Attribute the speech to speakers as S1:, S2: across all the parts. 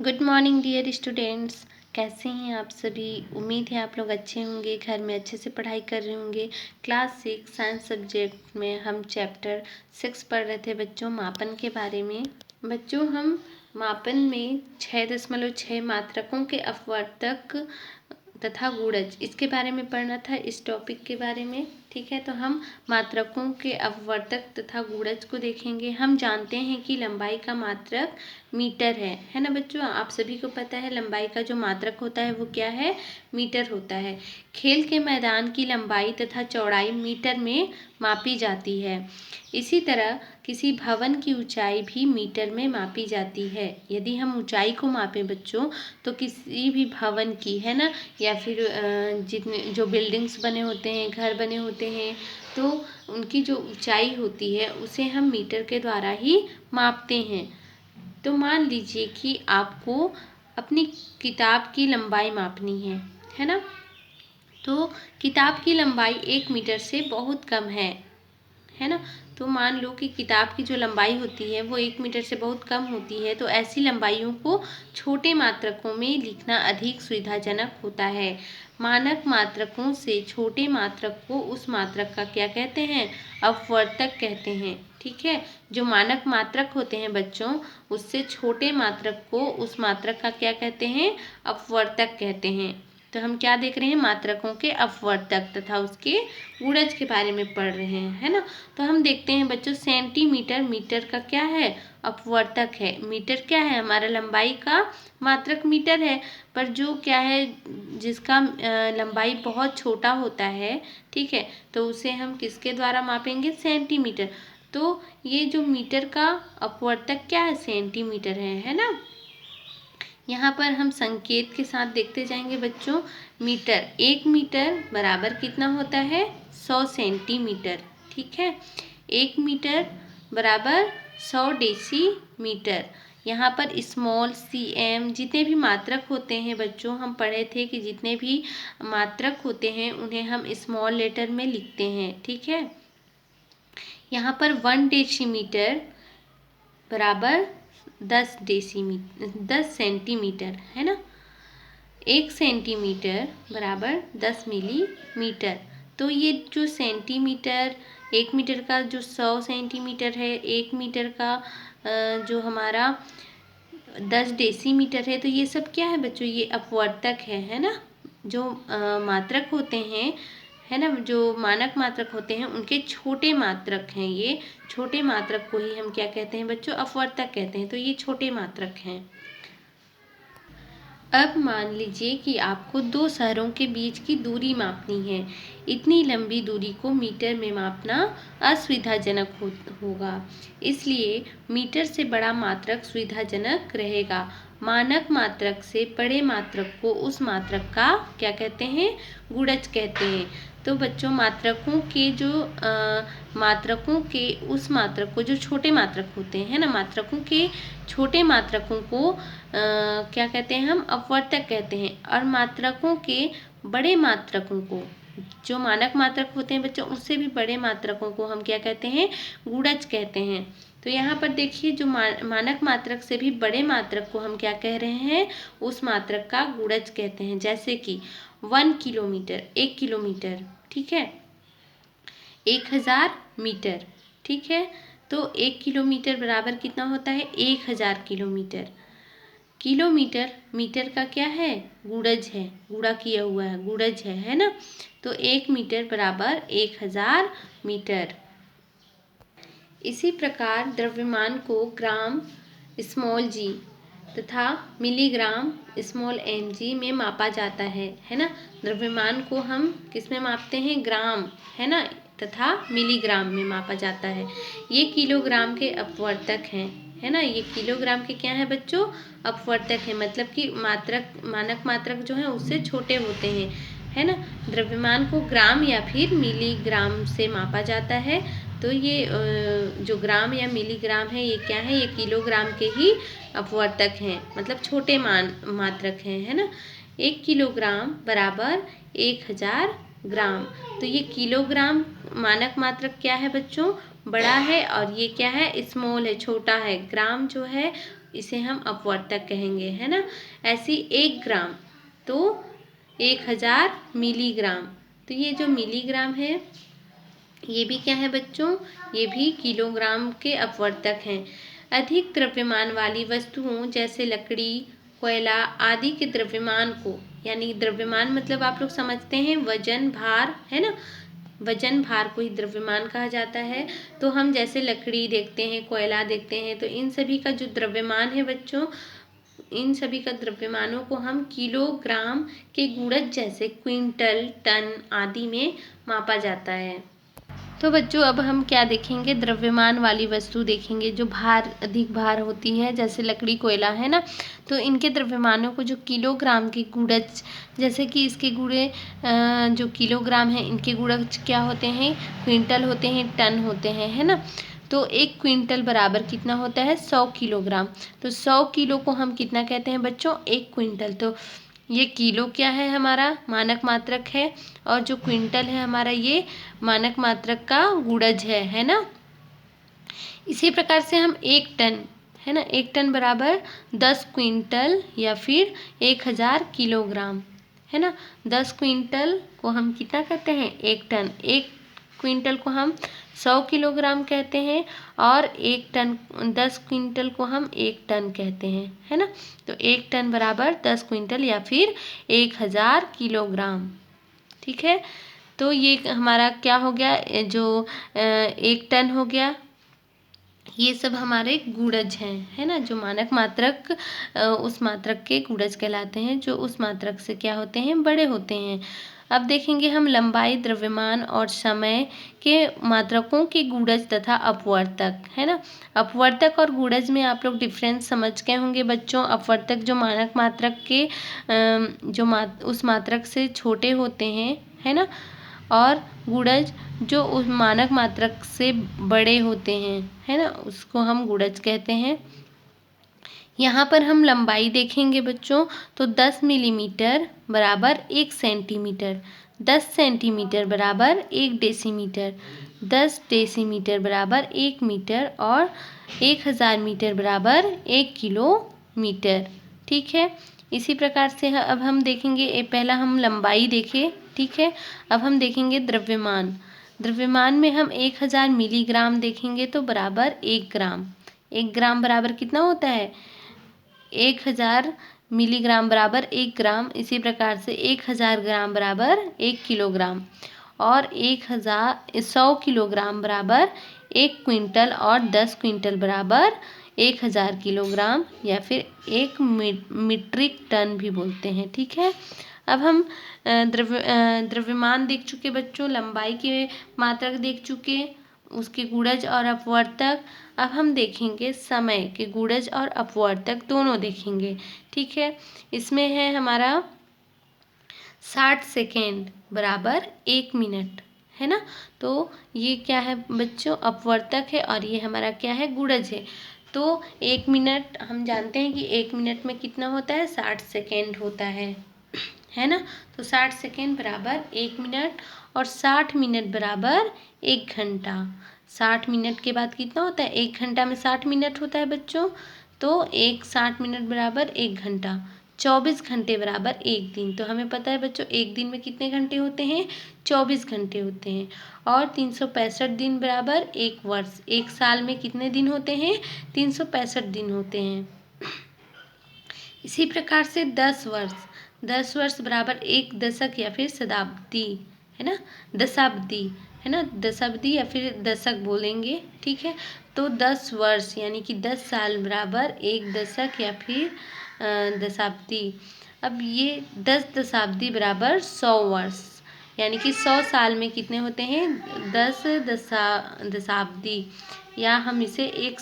S1: Good morning dear students. कैसे हैं आप सभी? उम्मीद है आप लोग अच्छे होंगे, घर में अच्छे से पढ़ाई कर रहे होंगे। क्लास 6 साइंस सब्जेक्ट में हम चैप्टर 6 पढ़ रहे थे बच्चों, मापन के बारे में। बच्चों, हम मापन में 6.6 मात्रकों के अपवर्तक तथा गुणज, इसके बारे में पढ़ना था, इस टॉपिक के बारे में। ठीक है, तो हम मात्रकों के अपवर्तक तथा गुणज को देखेंगे। हम जानते हैं कि लंबाई का मात्रक मीटर है ना बच्चों? आप सभी को पता है लंबाई का जो मात्रक होता है वो क्या है? मीटर होता है। खेल के मैदान की लंबाई तथा चौड़ाई मीटर में मापी जाती है। इसी तरह किसी भवन की ऊंचाई भी मीटर में मापी जाती है। यदि हम ऊंचाई को मापें बच्चों, तो किसी भी भवन की, है ना, या फिर जितने जो बिल्डिंग्स बने होते हैं, घर बने होते हैं, तो उनकी जो ऊंचाई होती है उसे हम मीटर के द्वारा ही मापते हैं। तो मान लीजिए कि आपको अपनी किताब की लंबाई मापनी है ना? तो किताब की लंबाई 1 मीटर से बहुत कम है ना? तो मान लो कि किताब की जो लंबाई होती है वो 1 मीटर से बहुत कम होती है, तो ऐसी लंबाइयों को छोटे मात्रकों में लिखना अधिक सुविधाजनक होता है। मानक मात्रकों से छोटे मात्रक को उस मात्रक का क्या कहते हैं? अपवर्तक कहते हैं। ठीक है, जो मानक मात्रक होते हैं बच्चों, उससे छोटे मात्रक को उस मात्रक का क्या कहते हैं? अपवर्तक कहते हैं। तो हम क्या देख रहे हैं? मात्रकों के अपवर्तक तथा उसके गुणज के बारे में पढ़ रहे हैं, है ना? तो हम देखते हैं बच्चों, सेंटीमीटर मीटर का क्या है? अपवर्तक है। मीटर क्या है? हमारा लंबाई का मात्रक मीटर है, पर जो क्या है, जिसका लंबाई बहुत छोटा होता है, ठीक है, तो उसे हम किसके द्वारा मापेंगे? सेंटीमीटर। तो ये जो मीटर का अपवर्तक क्या है? सेंटीमीटर है ना? यहाँ पर हम संकेत के साथ देखते जाएंगे बच्चों। मीटर, 1 मीटर बराबर कितना होता है? 100 सेंटीमीटर। ठीक है, 1 मीटर बराबर 100 डेसीमीटर। यहाँ पर स्मॉल cm, जितने भी मात्रक होते हैं बच्चों, हम पढ़े थे कि जितने भी मात्रक होते हैं उन्हें हम स्मॉल लेटर में लिखते हैं। ठीक है, यहाँ पर 1 डेसीमीटर बराबर 10 सेंटीमीटर, है ना? 1 सेंटीमीटर बराबर 10 मिलीमीटर। तो ये जो सेंटीमीटर, 1 मीटर का जो 100 सेंटीमीटर है, 1 मीटर का जो हमारा 10 डेसीमीटर है, तो ये सब क्या है बच्चों? ये अपवर्तक है ना? जो मात्रक होते हैं, है ना, जो मानक मात्रक होते हैं उनके छोटे मात्रक हैं। ये छोटे मात्रक को ही हम क्या कहते हैं बच्चों? अपवर्तक कहते हैं। तो ये छोटे मात्रक हैं। अब मान लीजिए कि आपको दो शहरों के बीच की दूरी मापनी है। इतनी लंबी दूरी को मीटर में मापना असुविधाजनक होगा, इसलिए मीटर से बड़ा मात्रक सुविधाजनक रहेगा। मानक मात्रक से बड़े मात्रक को उस मात्रक का क्या कहते हैं? गुणज कहते हैं। तो बच्चों, मात्रकों के उस मात्रक को, जो छोटे मात्रक होते हैं ना, मात्रकों के छोटे मात्रकों को क्या कहते हैं? हम अपवर्तक कहते हैं। और मात्रकों के बड़े मात्रकों को, जो मानक मात्रक होते हैं बच्चों, उससे भी बड़े मात्रकों को हम क्या कहते हैं? गुणज कहते हैं। तो यहाँ पर देखिए, जो मानक मात्रक से भी बड़े मात्रक को हम क्या कह रहे हैं? उस मात्रक का गुणज कहते हैं। जैसे कि 1 किलोमीटर, 1 किलोमीटर, ठीक है, 1000 मीटर। ठीक है, तो 1 किलोमीटर बराबर कितना होता है? 1000 किलोमीटर। किलोमीटर मीटर का क्या है? गुणज है, गुणा किया हुआ है, गुणज है ना? तो 1 मीटर बराबर 1000 मीटर। इसी प्रकार द्रव्यमान को ग्राम स्मॉल जी तथा मिलीग्राम स्मॉल एम जी में मापा जाता है ना? द्रव्यमान को हम किस में मापते हैं? ग्राम, है ना, तथा मिलीग्राम में मापा जाता है। ये किलोग्राम के अपवर्तक हैं, है ना? ये किलोग्राम के क्या है बच्चों? अपवर्तक है, मतलब कि मानक मात्रक जो है उससे छोटे होते हैं, है ना? द्रव्यमान को ग्राम या फिर मिलीग्राम से मापा जाता है। तो ये जो ग्राम या मिलीग्राम है, ये क्या है? ये किलोग्राम के ही अपवर्तक हैं, मतलब छोटे मात्रक हैं, है ना? 1 किलोग्राम बराबर 1000 ग्राम। तो ये किलोग्राम मानक मात्रक क्या है बच्चों? बड़ा है, और ये क्या है? स्मॉल है, छोटा है। ग्राम जो है इसे हम अपवर्तक कहेंगे, है ना। ऐसी 1 ग्राम तो 1000 मिलीग्राम, तो ये जो मिलीग्राम है ये भी क्या है बच्चों, ये भी किलोग्राम के अपवर्तक हैं। अधिक द्रव्यमान वाली वस्तुओं जैसे लकड़ी, कोयला आदि के द्रव्यमान को, यानी द्रव्यमान मतलब आप लोग समझते हैं वजन, भार, है ना। वजन, भार को ही द्रव्यमान कहा जाता है। तो हम जैसे लकड़ी देखते हैं, कोयला देखते हैं, तो इन सभी का जो द्रव्यमान है बच्चों, इन सभी का द्रव्यमानों को हम किलोग्राम के गुणज जैसे क्विंटल, टन आदि में मापा जाता है। तो बच्चों अब हम क्या देखेंगे, द्रव्यमान वाली वस्तु देखेंगे जो भार, अधिक भार होती है, जैसे लकड़ी, कोयला, है ना। तो इनके द्रव्यमानों को जो किलोग्राम के गुणज, जैसे कि इसके गुणे जो किलोग्राम है, इनके गुणज क्या होते हैं, क्विंटल होते हैं, टन होते हैं, है ना। तो 1 क्विंटल बराबर कितना होता है, 100 किलोग्राम। तो 100 किलो को हम कितना कहते हैं बच्चों, 1 क्विंटल। तो ये किलो क्या है, हमारा मानक मात्रक है, और जो क्विंटल है हमारा ये मानक मात्रक का गुणज है ना। इसी प्रकार से हम 1 टन, है ना, 1 टन बराबर 10 क्विंटल या फिर 1000 किलोग्राम, है ना। 10 क्विंटल को हम कितना कहते हैं, 1 टन। 1 क्विंटल को हम 100 किलोग्राम कहते हैं, और 1 टन, 10 क्विंटल को हम 1 टन कहते हैं, है ना। तो 1 टन बराबर 10 क्विंटल या फिर 1000 किलोग्राम, ठीक है। तो ये हमारा क्या हो गया, जो 1 टन हो गया, ये सब हमारे गुणज हैं, है ना, जो मानक मात्रक उस मात्रक के गुणज कहलाते हैं, जो उस मात्रक से क्या होते हैं, बड़े होते हैं। अब देखेंगे हम लंबाई, द्रव्यमान और समय के मात्रकों के गुणज तथा अपवर्तक, है ना। अपवर्तक और गुणज में आप लोग डिफरेंस समझ गए होंगे बच्चों। अपवर्तक जो मानक मात्रक के उस मात्रक से छोटे होते हैं, है ना, और गुणज जो उस मानक मात्रक से बड़े होते हैं, है ना, उसको हम गुणज कहते हैं। यहाँ पर हम लंबाई देखेंगे बच्चों, तो 10 मिलीमीटर बराबर 1 सेंटीमीटर, 10 सेंटीमीटर बराबर 1 डेसीमीटर, 10 डेसीमीटर बराबर 1 मीटर, और 1000 मीटर बराबर 1 किलोमीटर, ठीक है। इसी प्रकार से अब हम देखेंगे, पहला हम लंबाई देखें, ठीक है। अब हम देखेंगे द्रव्यमान। द्रव्यमान में हम 1000 मिलीग्राम देखेंगे, तो बराबर 1 ग्राम। 1 ग्राम बराबर कितना होता है, 1000 मिलीग्राम बराबर 1 ग्राम। इसी प्रकार से 1000 ग्राम बराबर 1 किलोग्राम, और 100 किलोग्राम बराबर 1 क्विंटल, और 10 क्विंटल बराबर 1000 किलोग्राम या फिर 1 मीट्रिक टन भी बोलते हैं, ठीक है। अब हम द्रव्यमान देख चुके बच्चों, लंबाई के मात्रक देख चुके, उसके गुणज और अपवर्तक। अब हम देखेंगे समय के गुणज और अपवर्तक दोनों देखेंगे, ठीक है। इसमें है हमारा 60 सेकेंड बराबर 1 मिनट, है ना। तो ये क्या है बच्चों, अपवर्तक है, और ये हमारा क्या है, गुणज है। तो 1 मिनट हम जानते हैं कि 1 मिनट में कितना होता है, 60 सेकेंड होता है ना। तो 60 सेकेंड बराबर 1 मिनट, और 60 मिनट बराबर 1 घंटा। 60 मिनट के बाद कितना होता है, 1 घंटा में 60 मिनट होता है बच्चों, तो 60 मिनट बराबर 1 घंटा। 24 घंटे बराबर 1 दिन। तो हमें पता है बच्चों, एक दिन में कितने घंटे होते हैं, 24 घंटे होते हैं। और 365 दिन बराबर 1 वर्ष। एक साल में कितने दिन होते हैं, 365 दिन होते हैं। इसी प्रकार से 10 वर्ष, 10 वर्ष बराबर 1 दशक या फिर शताब्दी, है ना, दशाब्दी, है ना, दशाब्दी या फिर दशक बोलेंगे, ठीक है। तो 10 वर्ष यानी कि 10 साल बराबर 1 दशक या फिर दशाब्दी। अब ये 10 दशाब्दी बराबर 100 वर्ष, यानी कि 100 साल में कितने होते हैं, 10 दशाब्दी, या हम इसे एक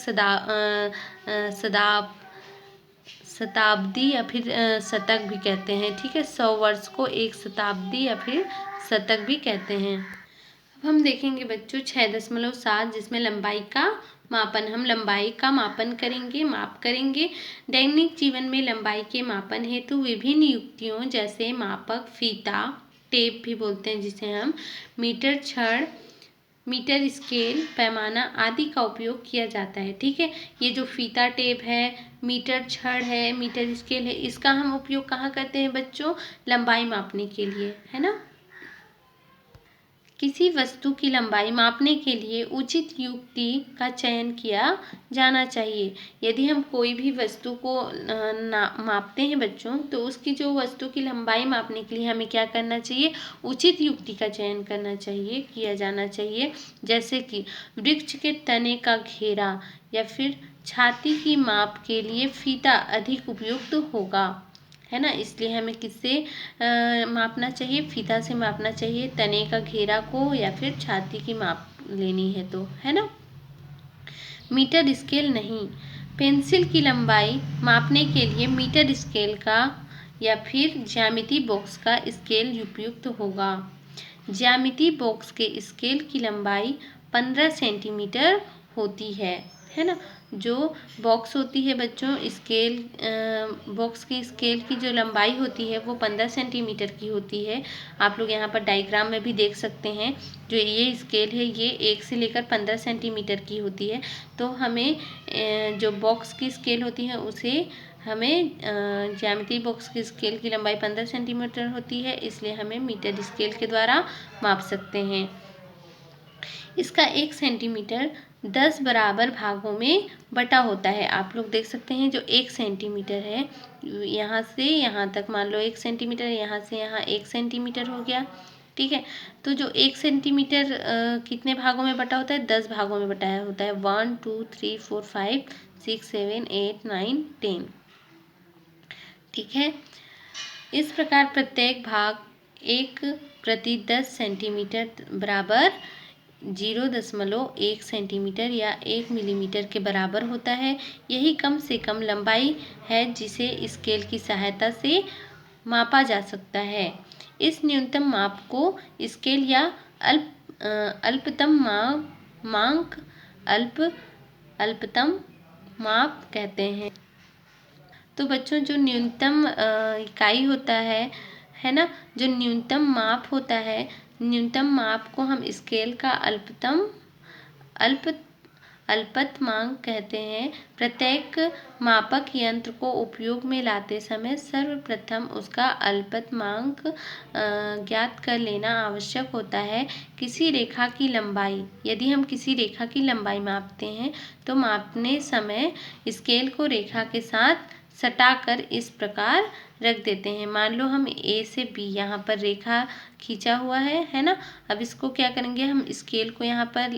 S1: शताब्दी या फिर शतक भी कहते हैं, ठीक है। 100 वर्ष को एक शताब्दी या फिर शतक भी कहते हैं। अब हम देखेंगे बच्चों 6.7, जिसमें लंबाई का मापन, हम लंबाई का मापन करेंगे, माप करेंगे। दैनिक जीवन में लंबाई के मापन हेतु विभिन्न युक्तियों जैसे मापक, फीता, टेप भी बोलते हैं जिसे हम, मीटर, छड़, मीटर, स्केल, पैमाना आदि का उपयोग किया जाता है। ठीक है, ये जो फीता टेप है, मीटर छड़ है, मीटर स्केल है, इसका हम उपयोग कहाँ करते हैं बच्चों? लंबाई मापने के लिए, है ना। किसी वस्तु की लंबाई मापने के लिए उचित युक्ति का चयन किया जाना चाहिए। यदि हम कोई भी वस्तु को मापते हैं बच्चों, तो उसकी जो वस्तु की लंबाई मापने के लिए हमें क्या करना चाहिए? उचित युक्ति का चयन करना चाहिए, किया जाना चाहिए। जैसे कि वृक्ष के तने का घेरा या फिर छाती की माप के लिए फीता अधिक उपयुक्त होगा, है ना। इसलिए हमें किससे मापना चाहिए? फीता से मापना चाहिए, तने का घेरा को या फिर छाती की माप लेनी है तो, है ना। मीटर स्केल नहीं, पेंसिल की लंबाई मापने के लिए मीटर स्केल का या फिर ज्यामिति बॉक्स का स्केल उपयुक्त होगा। ज्यामिति बॉक्स के स्केल की लंबाई 15 सेंटीमीटर होती है ना। जो बॉक्स होती है बच्चों, स्केल बॉक्स की स्केल की जो लंबाई होती है वो 15 सेंटीमीटर की होती है। आप लोग यहाँ पर डायग्राम में भी देख सकते हैं, जो ये स्केल है ये 1 से लेकर 15 सेंटीमीटर की होती है। तो हमें जो बॉक्स की स्केल होती है उसे हमें ज्यामिति बॉक्स की स्केल की लंबाई 15 सेंटीमीटर होती है, इसलिए हमें मीटर स्केल के द्वारा माप सकते हैं। इसका 1 सेंटीमीटर 10 बराबर भागों में बटा होता है। आप लोग देख सकते हैं जो 1 सेंटीमीटर है, यहाँ से यहाँ तक मान लो 1 सेंटीमीटर, यहाँ से यहाँ 1 सेंटीमीटर हो गया। ठीक है, तो जो 1 सेंटीमीटर कितने भागों में बटा होता है? 10 भागों में बटाया होता है। 1 2 3 4 5 6 7 8 9 10। ठीक है, इस प्रकार प्रत्येक भाग 1/10 सेंटीमीटर बराबर 0.1 सेंटीमीटर या 1 मिलीमीटर के बराबर होता है। यही कम से कम लंबाई है जिसे स्केल की सहायता से मापा जा सकता है। इस न्यूनतम माप को स्केल या अल्पतम माप कहते हैं। तो बच्चों जो न्यूनतम इकाई होता है ना, जो न्यूनतम माप होता है, न्यूनतम माप को हम स्केल का अल्पतमांक कहते हैं। प्रत्येक मापक यंत्र को उपयोग में लाते समय सर्वप्रथम उसका अल्पतमांक ज्ञात कर लेना आवश्यक होता है। किसी रेखा की लंबाई, यदि हम किसी रेखा की लंबाई मापते हैं तो मापने समय स्केल को रेखा के साथ सटाकर इस प्रकार रख देते हैं। मान लो हम ए से बी यहाँ पर रेखा खींचा हुआ है ना। अब इसको क्या करेंगे? हम स्केल को यहाँ पर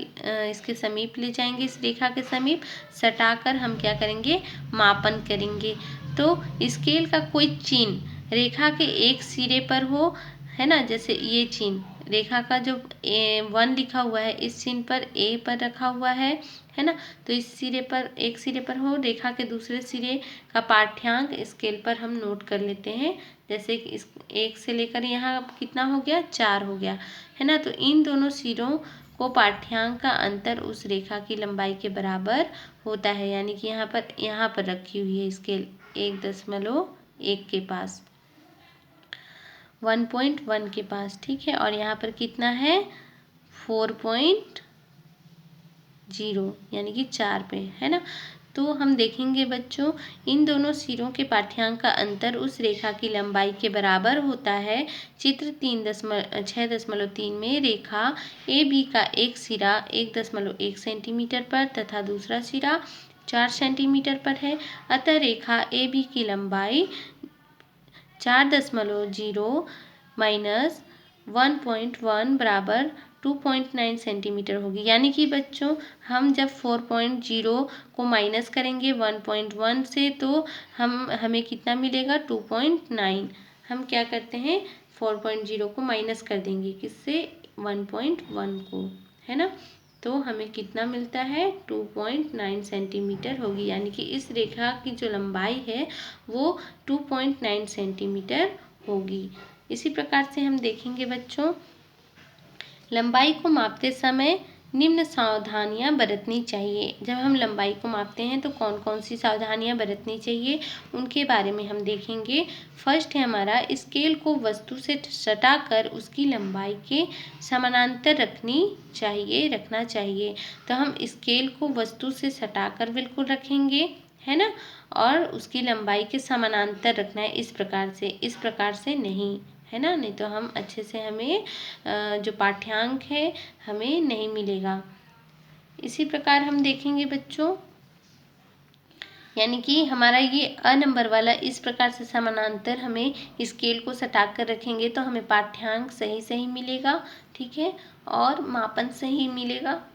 S1: इसके समीप ले जाएंगे, इस रेखा के समीप सटाकर हम क्या करेंगे? मापन करेंगे। तो स्केल का कोई चिन्ह रेखा के एक सिरे पर हो, है ना, जैसे ये चिन्ह रेखा का जो 1 लिखा हुआ है, इस चिन्ह पर ए पर रखा हुआ है ना। तो इस सिरे पर, एक सिरे पर हो, रेखा के दूसरे सिरे का पाठ्यांक स्केल पर हम नोट कर लेते हैं। जैसे कि इस 1 से लेकर यहाँ कितना हो गया? 4 हो गया, है ना। तो इन दोनों सिरों को पाठ्यांक का अंतर उस रेखा की लंबाई के बराबर होता है। यानी कि यहाँ पर रखी हुई है स्केल 1.1 के पास, 1.1 के पास। ठीक है, और यहाँ पर कितना है? 4.0 यानी कि 4 पे, है ना। तो हम देखेंगे बच्चों, इन दोनों सिरों के पाठ्यांक का अंतर उस रेखा की लंबाई के बराबर होता है। चित्र 6.3 में रेखा ए बी का एक सिरा 1.1 सेंटीमीटर पर तथा दूसरा सिरा 4 सेंटीमीटर पर है। अतः रेखा ए बी की लंबाई 4.0 माइनस 1.1 बराबर 2.9 सेंटीमीटर होगी। यानी कि बच्चों हम जब 4.0 को माइनस करेंगे 1.1 से तो हमें कितना मिलेगा? 2.9। हम क्या करते हैं? 4.0 को माइनस कर देंगे, किससे? 1.1 को, है ना। तो हमें कितना मिलता है? 2.9 सेंटीमीटर होगी। यानी कि इस रेखा की जो लंबाई है वो 2.9 सेंटीमीटर होगी। इसी प्रकार से हम देखेंगे बच्चों, लंबाई को मापते समय निम्न सावधानियां बरतनी चाहिए। जब हम लंबाई को मापते हैं तो कौन कौन सी सावधानियां बरतनी चाहिए उनके बारे में हम देखेंगे। फर्स्ट है हमारा, स्केल को वस्तु से सटाकर उसकी लंबाई के समानांतर रखना चाहिए। तो हम स्केल को वस्तु से सटाकर बिल्कुल रखेंगे, है ना, और उसकी लंबाई के समानांतर रखना है, इस प्रकार से नहीं, है ना, नहीं तो हम अच्छे से हमें जो पाठ्यांक है हमें नहीं मिलेगा। इसी प्रकार हम देखेंगे बच्चों, यानी कि हमारा ये अ नंबर वाला इस प्रकार से समानांतर हमें स्केल को सटाकर रखेंगे तो हमें पाठ्यांक सही मिलेगा, ठीक है, और मापन सही मिलेगा।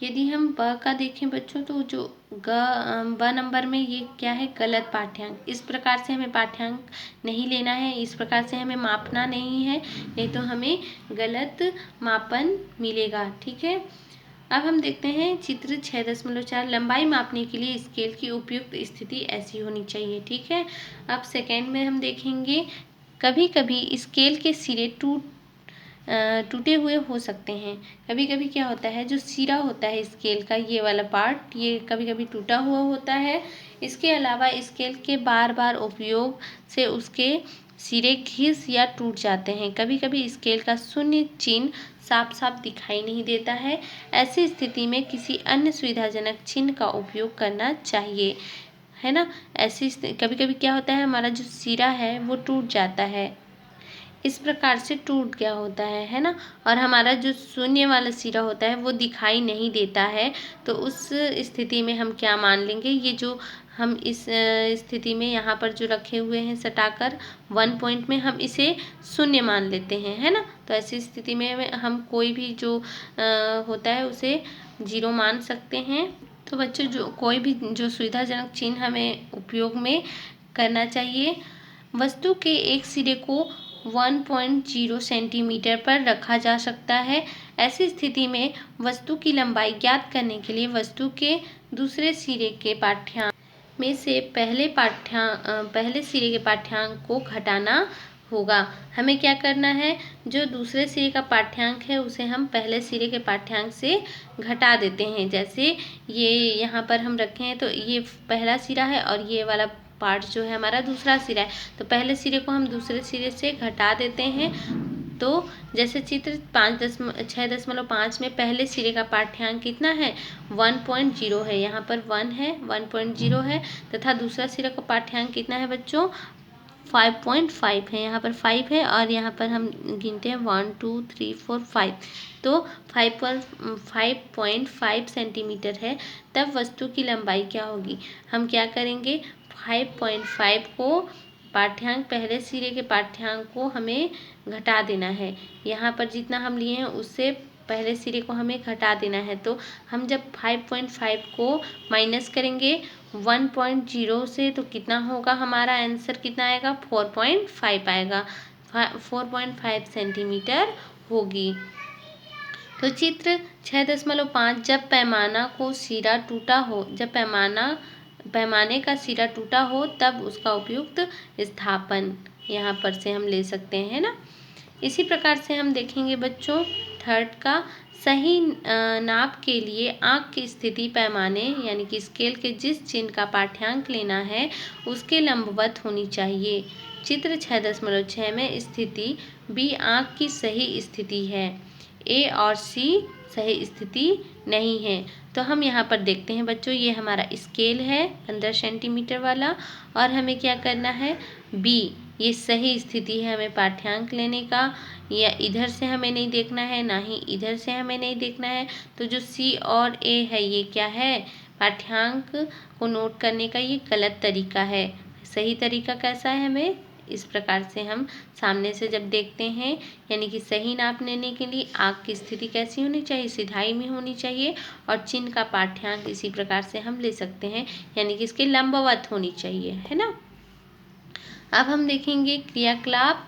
S1: यदि हम ब का देखें बच्चों तो जो ब नंबर में ये क्या है, गलत पाठ्यांक। इस प्रकार से हमें पाठ्यांक नहीं लेना है, इस प्रकार से हमें मापना नहीं है, नहीं तो हमें गलत मापन मिलेगा, ठीक है। अब हम देखते हैं चित्र 6.4, लंबाई मापने के लिए स्केल की उपयुक्त स्थिति ऐसी होनी चाहिए, ठीक है। अब सेकेंड में हम देखेंगे, कभी कभी स्केल के सिरे टूटे हुए हो सकते हैं। कभी कभी क्या होता है, जो सिरा होता है स्केल का, ये वाला पार्ट, ये कभी कभी टूटा हुआ होता है। इसके अलावा स्केल के बार बार उपयोग से उसके सिरे घिस या टूट जाते हैं। कभी कभी स्केल का शून्य चिन्ह साफ साफ दिखाई नहीं देता है। ऐसी स्थिति में किसी अन्य सुविधाजनक चिन्ह का उपयोग करना चाहिए, है ना। कभी कभी क्या होता है, हमारा जो सिरा है वो टूट जाता है, इस प्रकार से टूट गया होता है ना, और हमारा जो शून्य वाला सिरा होता है वो दिखाई नहीं देता है। तो उस स्थिति में हम क्या मान लेंगे, ये जो हम इस स्थिति में यहाँ पर जो रखे हुए हैं सटाकर 1 पॉइंट में, हम इसे शून्य मान लेते हैं, है ना। तो ऐसी स्थिति में हम कोई भी जो होता है उसे 0 मान सकते हैं। तो बच्चों, जो कोई भी जो सुविधाजनक चिन्ह हमें उपयोग में करना चाहिए। वस्तु के एक सिरे को 1.0 सेंटीमीटर पर रखा जा सकता है। ऐसी स्थिति में वस्तु की लंबाई ज्ञात करने के लिए वस्तु के दूसरे सिरे के पाठ्यांक में से पहले सिरे के पाठ्यांक को घटाना होगा। हमें क्या करना है, जो दूसरे सिरे का पाठ्यांक है उसे हम पहले सिरे के पाठ्यांक से घटा देते हैं। जैसे ये यहाँ पर हम रखे हैं तो ये पहला सिरा है और ये वाला पार्ट जो है हमारा दूसरा सिरा है, तो पहले सिरे को हम दूसरे सिरे से घटा देते हैं। तो जैसे चित्र 6.5 में पहले सिरे का पाठ्यांक कितना है, 1.0 है, यहाँ पर 1 है, 1.0 है, तथा दूसरा सिरे का पाठ्यांक कितना है बच्चों, 5.5 है, यहाँ पर 5 है, और यहाँ पर हम गिनते हैं 1 2 3 4 5, तो 5.5 सेंटीमीटर है। तब वस्तु की लंबाई क्या होगी, हम क्या करेंगे, 5.5 को पाठ्यांक, पहले सिरे के पाठ्यांक को हमें घटा देना है। यहाँ पर जितना हम लिए हैं उससे पहले सिरे को हमें घटा देना है। तो हम जब 5.5 को माइनस करेंगे 1.0 से तो कितना होगा, हमारा आंसर कितना आएगा, 4.5 आएगा, 4.5 सेंटीमीटर होगी। तो चित्र 6.5, जब पैमाने का सिरा टूटा हो तब उसका उपयुक्त स्थापन यहाँ पर से हम ले सकते हैं ना। इसी प्रकार से हम देखेंगे बच्चों थर्ड का, सही नाप के लिए आँख की स्थिति पैमाने यानी कि स्केल के जिस चिन्ह का पाठ्यांक लेना है उसके लंबवत होनी चाहिए। चित्र 6.6 में स्थिति बी आँख की सही स्थिति है, ए और सी सही स्थिति नहीं है। तो हम यहाँ पर देखते हैं बच्चों, ये हमारा स्केल है 15 सेंटीमीटर वाला, और हमें क्या करना है, बी ये सही स्थिति है हमें पाठ्यांक लेने का, या इधर से हमें नहीं देखना है ना ही इधर से हमें नहीं देखना है। तो जो सी और ए है ये क्या है, पाठ्यांक को नोट करने का ये गलत तरीका है। सही तरीका कैसा है, हमें इस प्रकार से हम सामने से जब देखते हैं, यानी कि सही नाप लेने के लिए आँख की स्थिति कैसी होनी चाहिए, सिधाई में होनी चाहिए, और चिन्ह का पाठ्यांक इसी प्रकार से हम ले सकते हैं, यानी कि इसके लंबवत होनी चाहिए, है ना। अब हम देखेंगे क्रियाकलाप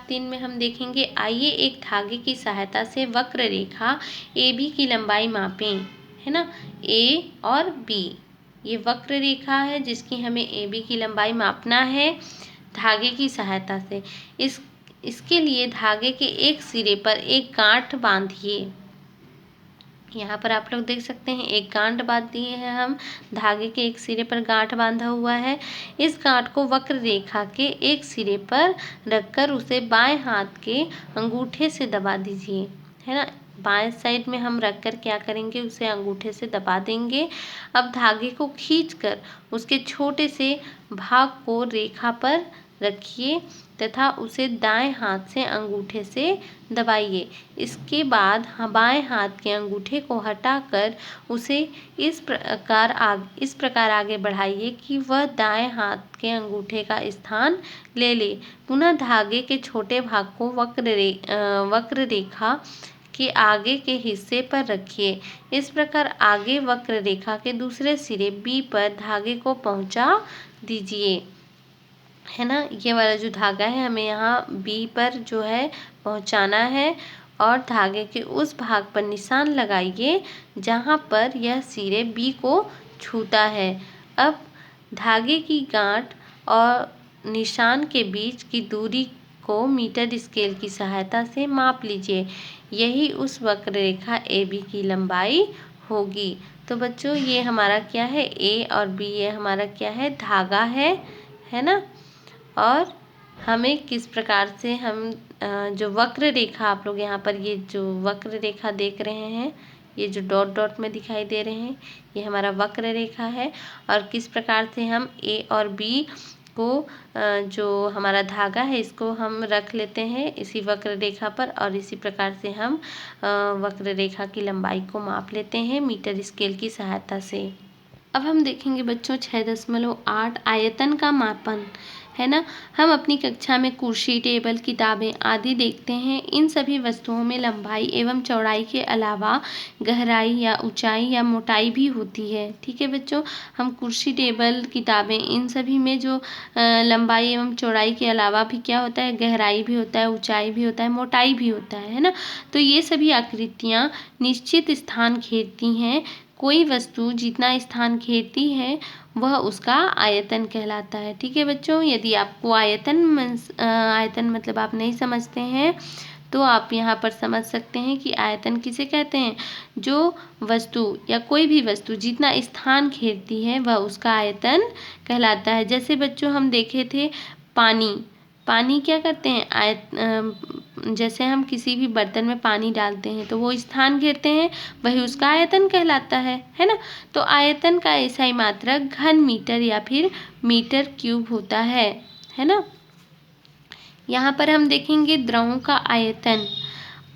S1: 3 में हम देखेंगे, आइए एक धागे की सहायता से वक्र रेखा AB की लंबाई मापें, है ना। ए और बी ये वक्र रेखा है जिसकी हमें AB की लंबाई मापना है धागे की सहायता से। इसके लिए धागे के एक सिरे पर एक गांठ बांधिए। यहाँ पर आप लोग देख सकते हैं एक गांठ बांध दिए हैं हम, धागे के एक सिरे पर गांठ बांधा हुआ है। इस गांठ को वक्र रेखा के एक सिरे पर रखकर उसे बाएं हाथ के अंगूठे से दबा दीजिए, है ना। बाएं साइड में हम रखकर क्या करेंगे, उसे अंगूठे से दबा देंगे। अब धागे को खींचकर उसके छोटे से भाग को रेखा पर रखिए तथा उसे दाएं हाथ से अंगूठे से दबाइए। इसके बाद बाएं हाथ के अंगूठे को हटाकर उसे इस प्रकार आगे बढ़ाइए कि वह दाएं हाथ के अंगूठे का स्थान ले ले। पुनः धागे के छोटे भाग को वक्र रेखा के आगे के हिस्से पर रखिए। इस प्रकार आगे वक्र रेखा के दूसरे सिरे B पर धागे को पहुंचा दीजिए, है ना। ये वाला जो धागा है हमें यहाँ B पर जो है पहुँचाना है और धागे के उस भाग पर निशान लगाइए जहाँ पर यह सिरे B को छूता है। अब धागे की गांठ और निशान के बीच की दूरी को मीटर स्केल की सहायता से माप लीजिए। यही उस वक्र रेखा AB की लंबाई होगी। तो बच्चों ये हमारा क्या है, A और B ये हमारा क्या है, धागा है ना। और हमें किस प्रकार से हम जो वक्र रेखा, आप लोग यहाँ पर ये जो वक्र रेखा देख रहे हैं, ये जो डॉट डॉट में दिखाई दे रहे हैं, ये हमारा वक्र रेखा है। और किस प्रकार से हम A और B को जो हमारा धागा है इसको हम रख लेते हैं इसी वक्र रेखा पर और इसी प्रकार से हम वक्र रेखा की लंबाई को माप लेते हैं मीटर स्केल की सहायता से। अब हम देखेंगे बच्चों 6.8 आयतन का मापन, है ना। हम अपनी कक्षा में कुर्सी, टेबल, किताबें आदि देखते हैं। इन सभी वस्तुओं में लंबाई एवं चौड़ाई के अलावा गहराई या ऊंचाई या मोटाई भी होती है। ठीक है बच्चों, हम कुर्सी, टेबल, किताबें इन सभी में जो लंबाई एवं चौड़ाई के अलावा भी क्या होता है, गहराई भी होता है, ऊंचाई भी होता है, मोटाई भी होता है ना। तो ये सभी आकृतियाँ निश्चित स्थान घेरती हैं। कोई वस्तु जितना स्थान घेरती है वह उसका आयतन कहलाता है। ठीक है बच्चों, यदि आपको आयतन मतलब आप नहीं समझते हैं तो आप यहाँ पर समझ सकते हैं कि आयतन किसे कहते हैं, जो वस्तु या कोई भी वस्तु जितना स्थान घेरती है वह उसका आयतन कहलाता है। जैसे बच्चों हम देखे थे पानी क्या करते हैं, जैसे हम किसी भी बर्तन में पानी डालते हैं तो वो स्थान घेरते हैं, वही उसका आयतन कहलाता है ना। तो आयतन का ऐसा मात्रक घन मीटर या फिर मीटर क्यूब होता है ना। यहाँ पर हम देखेंगे द्रवों का आयतन।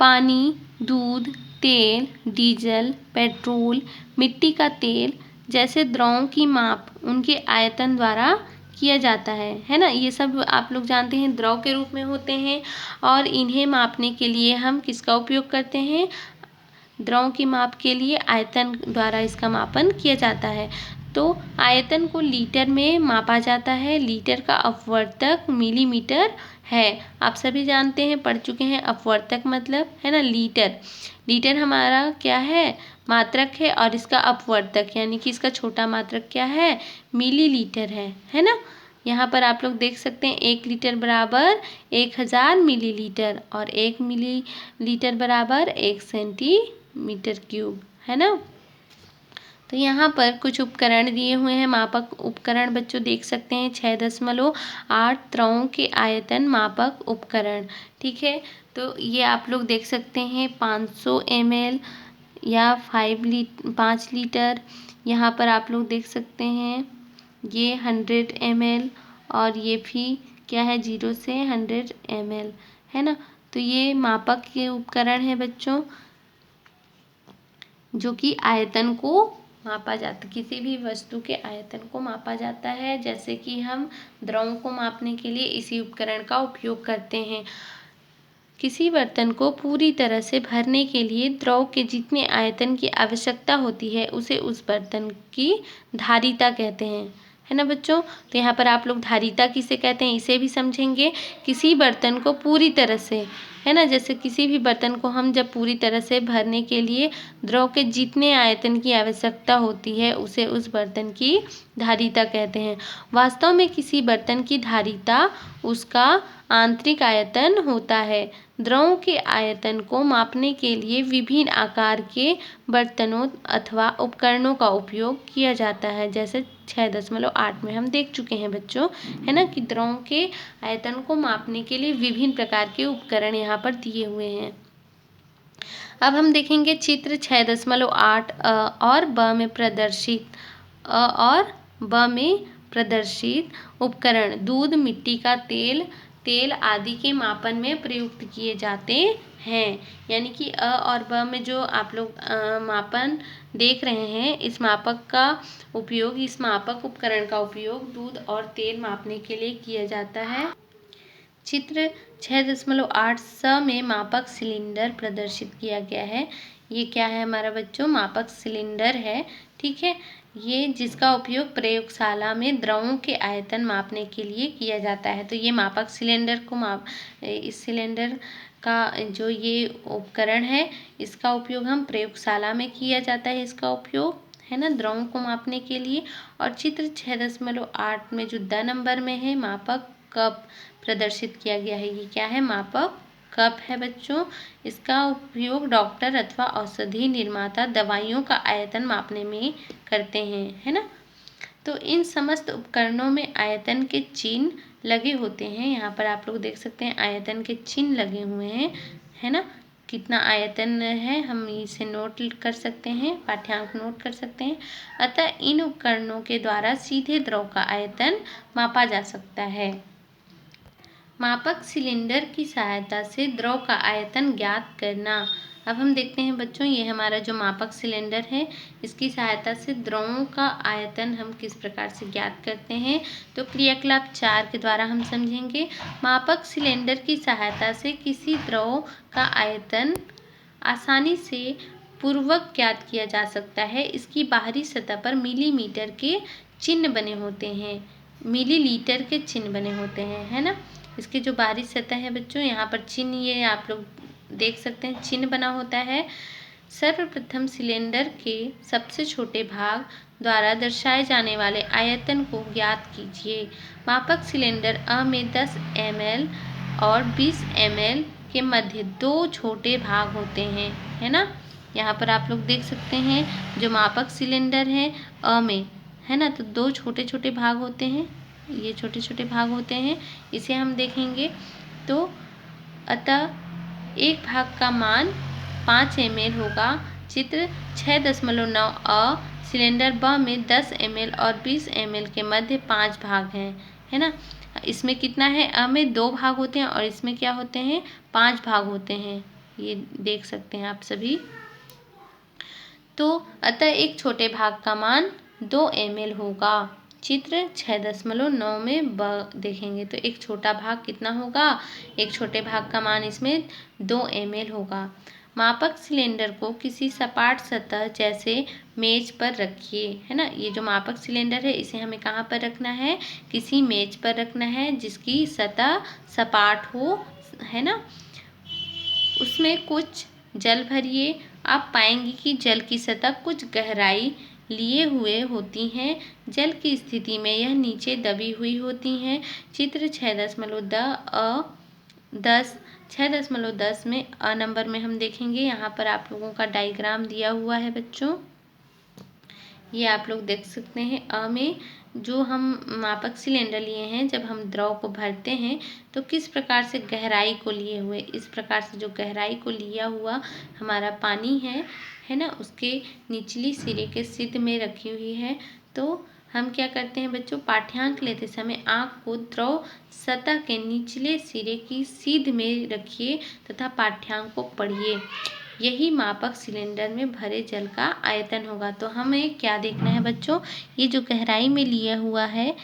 S1: पानी, दूध, तेल, डीजल, पेट्रोल, मिट्टी का तेल जैसे द्रवों की माप उनके आयतन द्वारा किया जाता है ना। ये सब आप लोग जानते हैं द्रव के रूप में होते हैं और इन्हें मापने के लिए हम किसका उपयोग करते हैं, द्रव की माप के लिए आयतन द्वारा इसका मापन किया जाता है। तो आयतन को लीटर में मापा जाता है। लीटर का अपवर्तक मिलीमीटर है। आप सभी जानते हैं, पढ़ चुके हैं, अपवर्तक मतलब है ना लीटर हमारा क्या है, मात्रक है और इसका अपवर्तक यानी कि इसका छोटा मात्रक क्या है, मिलीलीटर है ना। यहाँ पर आप लोग देख सकते हैं 1 लीटर बराबर 1000 मिलीलीटर और 1 मिलीलीटर बराबर 1 सेंटीमीटर क्यूब, है ना। तो यहाँ पर कुछ उपकरण दिए हुए हैं, मापक उपकरण बच्चों देख सकते हैं 6.8 द्रवों के आयतन मापक उपकरण। ठीक है, तो ये आप लोग देख सकते हैं 500 ml या 5 लीटर। यहाँ पर आप लोग देख सकते हैं ये 100 ml और ये भी क्या है 0 से 100 ml, है ना। तो ये मापक के उपकरण है बच्चों, जो कि आयतन को मापा जाता, किसी भी वस्तु के आयतन को मापा जाता है। जैसे कि हम द्रवों को मापने के लिए इसी उपकरण का उपयोग करते हैं। किसी बर्तन को पूरी तरह से भरने के लिए द्रव के जितने आयतन की आवश्यकता होती है उसे उस बर्तन की धारिता कहते हैं, है ना बच्चों। तो यहाँ पर आप लोग धारिता किसे कहते हैं इसे भी समझेंगे। किसी बर्तन को पूरी तरह से, है ना, जैसे किसी भी बर्तन को हम जब पूरी तरह से भरने के लिए द्रव के जितने आयतन की आवश्यकता होती है उसे उस बर्तन की धारिता कहते हैं। वास्तव में किसी बर्तन की धारिता उसका आंतरिक आयतन होता है। द्रव के आयतन को मापने के लिए विभिन्न आकार के बर्तनों अथवा उपकरणों का उपयोग किया जाता है। जैसे 6.8 में हम देख चुके हैं बच्चों, है ना, कि द्रव के आयतन को मापने के लिए विभिन्न प्रकार के उपकरण यहाँ पर दिए हुए हैं। अब हम देखेंगे चित्र 6.8 और ब में प्रदर्शित उपकरण दूध, मिट्टी का तेल आदि के मापन में प्रयुक्त किए जाते हैं। यानी कि अ और ब में जो आप लोग मापन देख रहे हैं, इस मापक उपकरण का उपयोग दूध और तेल मापने के लिए किया जाता है। चित्र 6.8 स में मापक सिलेंडर प्रदर्शित किया गया है। ये क्या है हमारा बच्चों? मापक सिलेंडर है, ठीक है। ये जिसका उपयोग प्रयोगशाला में द्रवों के आयतन मापने के लिए किया जाता है। तो ये मापक सिलेंडर इस सिलेंडर का जो ये उपकरण है, इसका उपयोग हम प्रयोगशाला में किया जाता है। इसका उपयोग, है ना, द्रवों को मापने के लिए। और चित्र 6.8 में जो द नंबर में है, मापक कप प्रदर्शित किया गया है। ये क्या है? मापक कप है बच्चों। इसका उपयोग डॉक्टर अथवा औषधि निर्माता दवाइयों का आयतन मापने में करते हैं, है ना। तो इन समस्त उपकरणों में आयतन के चिन्ह लगे होते हैं। यहाँ पर आप लोग देख सकते हैं आयतन के चिन्ह लगे हुए हैं, है ना। कितना आयतन है हम इसे नोट कर सकते हैं, पाठ्यांक नोट कर सकते हैं। अतः इन उपकरणों के द्वारा सीधे द्रव का आयतन मापा जा सकता है। मापक सिलेंडर की सहायता से द्रव का आयतन ज्ञात करना। अब हम देखते हैं बच्चों, ये हमारा जो मापक सिलेंडर है, इसकी सहायता से द्रवों का आयतन हम किस प्रकार से ज्ञात करते हैं। तो क्रियाकलाप 4 के द्वारा हम समझेंगे। मापक सिलेंडर की सहायता से किसी द्रव का आयतन आसानी से पूर्वक ज्ञात किया जा सकता है। इसकी बाहरी सतह पर मिलीमीटर के चिन्ह बने होते हैं, मिलीलीटर के चिन्ह बने होते हैं, है ना। इसकी जो बाहरी सतह है बच्चों, यहाँ पर चिन्ह ये आप लोग देख सकते हैं, चिन्ह बना होता है। सर्वप्रथम सिलेंडर के सबसे छोटे भाग द्वारा दर्शाए जाने वाले आयतन को ज्ञात कीजिए। मापक सिलेंडर अ में 10 ml और 20 ml के मध्य 2 छोटे भाग होते हैं, है ना। यहाँ पर आप लोग देख सकते हैं जो मापक सिलेंडर है अ में, है ना, तो 2 छोटे छोटे भाग होते हैं, ये छोटे छोटे भाग होते हैं। इसे हम देखेंगे तो अतः एक भाग का मान 5 ml होगा। चित्र 6.9 अ सिलेंडर ब में 10 ml और 20 ml के मध्य 5 भाग हैं, है ना। इसमें कितना है? अ में 2 भाग होते हैं और इसमें क्या होते हैं? 5 भाग होते हैं, ये देख सकते हैं आप सभी। तो अतः एक छोटे भाग का मान 2 ml होगा। चित्र 6.9 में ब देखेंगे तो एक छोटा भाग कितना होगा? एक छोटे भाग का मान इसमें 2 ml होगा। मापक सिलेंडर को किसी सपाट सतह जैसे मेज पर रखिए, है ना। ये जो मापक सिलेंडर है, इसे हमें कहाँ पर रखना है? किसी मेज पर रखना है जिसकी सतह सपाट हो, है ना। उसमें कुछ जल भरिए। आप पाएंगे कि जल की सतह कुछ गहराई लिए हुए होती हैं। जल की स्थिति में यह नीचे दबी हुई होती हैं। चित्र 6.10 में अ नंबर में हम देखेंगे, यहाँ पर आप लोगों का डायग्राम दिया हुआ है बच्चों, ये आप लोग देख सकते हैं। अ में जो हम मापक सिलेंडर लिए हैं, जब हम द्रव को भरते हैं तो किस प्रकार से गहराई को लिए हुए, इस प्रकार से जो गहराई को लिया हुआ हमारा पानी है ना, उसके निचली सिरे के सिद्ध में रखी हुई है। तो हम क्या करते हैं बच्चों? पाठ्यांक लेते समय आँख को द्रव सतह के निचले सिरे की सीध में रखिए तथा पाठ्यांक को पढ़िए। यही मापक सिलेंडर में भरे जल का आयतन होगा। तो हमें क्या देखना है बच्चों? ये जो गहराई में लिया हुआ है,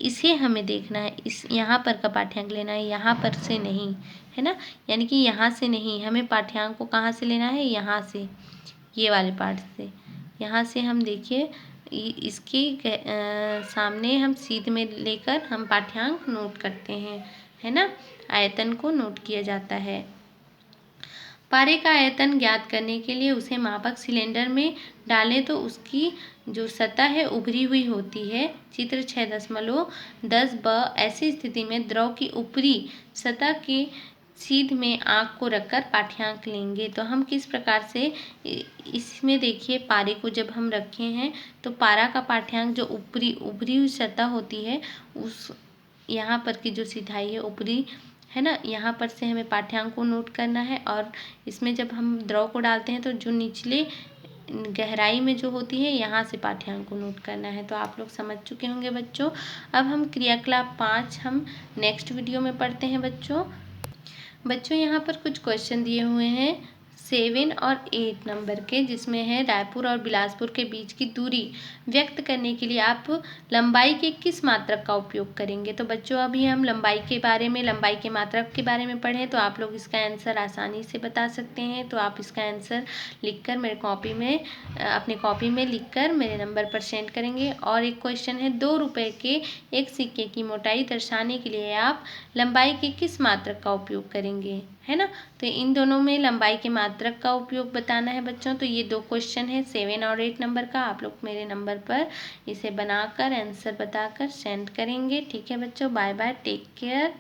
S1: इसे हमें देखना है। इस यहाँ पर का पाठ्यांक लेना है, यहाँ पर से नहीं, है ना। यानी कि यहाँ से नहीं, हमें पाठ्यांक को कहाँ से लेना है? यहाँ से, ये वाले पार्ट से। यहाँ से हम देखिए इसके सामने हम सीध में लेकर हम पाठ्यांक नोट करते हैं, है ना। आयतन को नोट किया जाता है। पारे का आयतन ज्ञात करने के लिए उसे मापक सिलेंडर में डालें तो उसकी जो सतह है उभरी हुई होती है। चित्र 6.10 ब ऐसी स्थिति में द्रव की ऊपरी सतह के सीध में आँख को रखकर पाठ्यांक लेंगे। तो हम किस प्रकार से इसमें देखिए, पारे को जब हम रखे हैं तो पारा का पाठ्यांक जो ऊपरी उभरी हुई सतह होती है उस यहाँ पर की जो सिधाई है ऊपरी है ना, यहाँ पर से हमें पाठ्यांक को नोट करना है। और इसमें जब हम द्रव को डालते हैं तो जो निचले गहराई में जो होती है यहाँ से पाठ्यांक को नोट करना है। तो आप लोग समझ चुके होंगे बच्चों। अब हम क्रियाकलाप 5 हम नेक्स्ट वीडियो में पढ़ते हैं बच्चों यहाँ पर कुछ क्वेश्चन दिए हुए हैं 7 और 8 नंबर के, जिसमें है रायपुर और बिलासपुर के बीच की दूरी व्यक्त करने के लिए आप लंबाई के किस मात्रक का उपयोग करेंगे। तो बच्चों अभी हम लंबाई के मात्रक के बारे में पढ़ें तो आप लोग इसका आंसर आसानी से बता सकते हैं। तो आप इसका आंसर लिखकर मेरे अपने कॉपी में लिखकर मेरे नंबर पर सेंड करेंगे। और एक क्वेश्चन है 2 रुपये के एक सिक्के की मोटाई दर्शाने के लिए आप लंबाई के किस मात्रक का उपयोग करेंगे, है ना। तो इन दोनों में लंबाई के मात्रक का उपयोग बताना है बच्चों। तो ये 2 क्वेश्चन है 7 और 8 नंबर का। आप लोग मेरे नंबर पर इसे बनाकर आंसर बताकर सेंड करेंगे। ठीक है बच्चों, बाय बाय, टेक केयर।